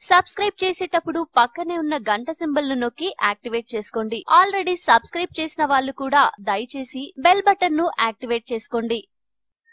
Subscribe చేసేటప్పుడు పక్కనే ఉన్న గంట సింబల్ ను నొక్కి యాక్టివేట్ చేసుకోండి. ఆల్రెడీ సబ్స్క్రైబ్ చేసిన వాళ్ళు కూడా దయచేసి బెల్ బటన్ ను యాక్టివేట్ చేసుకోండి.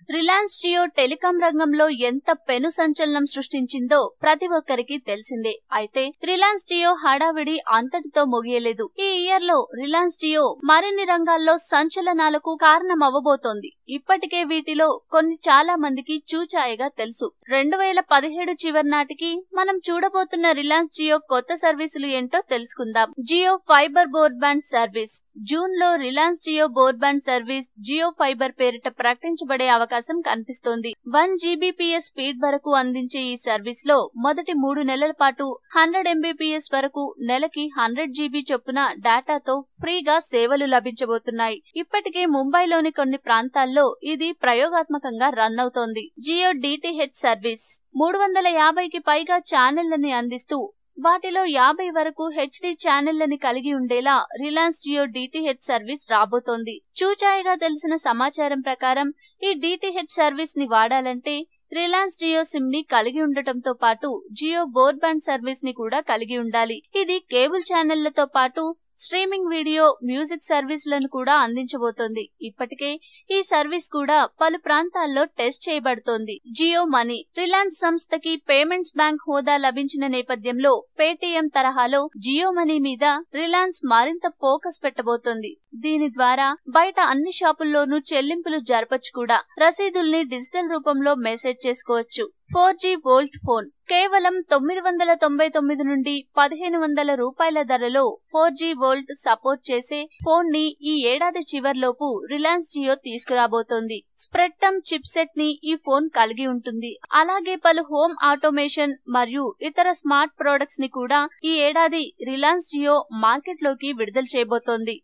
రిలయన్స్ జియో టెలికాం రంగంలో ఎంత పెను సంచలనం సృష్టించిందో ప్రతి ఒక్కరికి తెలిసిందే. అయితే రిలయన్స్ జియో హడావిడి అంతటితో ముగియలేదు. ఈ ఇయర్ లో రిలయన్స్ జియో మరిన్ని రంగాల్లో సంచలనాలకు కారణమవ్వబోతోంది. ఇప్పటికే వీటిలో కొన్ని చాలా మందికి చూచాయగా తెలుసు. 2017 చివరి నాటికి మనం చూడబోతున్న రిలయన్స్ జియో కొత్త సర్వీసులు ఏంటో తెలుసుకుందాం. Jio fiber broadband service. June లో Reliance Jio broadband service Jio fiber పేరిట ప్రకటించబడే అవకాశం కనిపిస్తోంది. 1 Gbps స్పీడ్ వరకు అందించే ఈ సర్వీస్ లో మొదటి 3 నెలల పాటు 100 Mbps వరకు నెలకి 100 GB చొప్పున డేటాతో ఫ్రీగా సేవలు లభించబోతున్నాయి. ఇప్పటికే ముంబైలోని కొన్ని ప్రాంతాల్లో ఇది ప్రయోగాత్మకంగా రన్ అవుతోంది. జియో DTH సర్వీస్ 350కి పైగా ఛానళ్లని అందిస్తూ వాటిలో 50 వరకు HD ఛానళ్లని కలిగి ఉండేలా రిలయన్స్ జియో DTH సర్వీస్ రాబోతోంది. చూచాయిగా తెలిసిన సమాచారం ప్రకారం ఈ DTH సర్వీస్ ని వాడాలంటే రిలయన్స్ జియో సిమ్ ని కలిగి ఉండటంతో పాటు జియో బ్రాడ్బ్యాండ్ సర్వీస్ ని కూడా కలిగి ఉండాలి. ఇది కేబుల్ ఛానళ్లతో పాటు స్ట్రీమింగ్ వీడియో, మ్యూజిక్ సర్వీసులను కూడా అందించబోతోంది. ఇప్పటికే ఈ సర్వీస్ కూడా పలు ప్రాంతాల్లో టెస్ట్ చేయబడుతోంది. జియో మనీ. రిలయన్స్ సంస్థకి పేమెంట్స్ బ్యాంక్ హోదా లభించిన నేపథ్యంలో పేటీఎం తరహాలో జియో మనీ మీద రిలయన్స్ మరింత ఫోకస్ పెట్టబోతోంది. దీని ద్వారా బయట అన్ని షాపుల్లోనూ చెల్లింపులు జరపొచ్చు కూడా. రసీదుల్ని డిజిటల్ రూపంలో మెసేజ్ చేసుకోవచ్చు. 4G volt phone. కేవలం 999 నుండి 1500 రూపాయల ధరలో 4G వోల్ట్ సపోర్ట్ చేసే ఫోన్ ని ఈ ఏడాది చివర్లోపు రిలయన్స్ జియో తీసుకురాబోతోంది. స్ప్రెడ్టమ్ చిప్ సెట్ ని ఈ ఫోన్ కలిగి ఉంటుంది. అలాగే పలు హోమ్ ఆటోమేషన్ మరియు ఇతర స్మార్ట్ ప్రొడక్ట్స్ ని కూడా ఈ ఏడాది రిలయన్స్ జియో మార్కెట్ లోకి విడుదల చేయబోతోంది.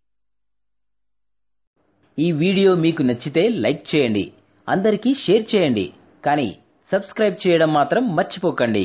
ఈ వీడియో మీకు నచ్చితే లైక్ చేయండి, అందరికీ షేర్ చేయండి, కానీ సబ్స్క్రైబ్ చేయడం మాత్రం మర్చిపోకండి.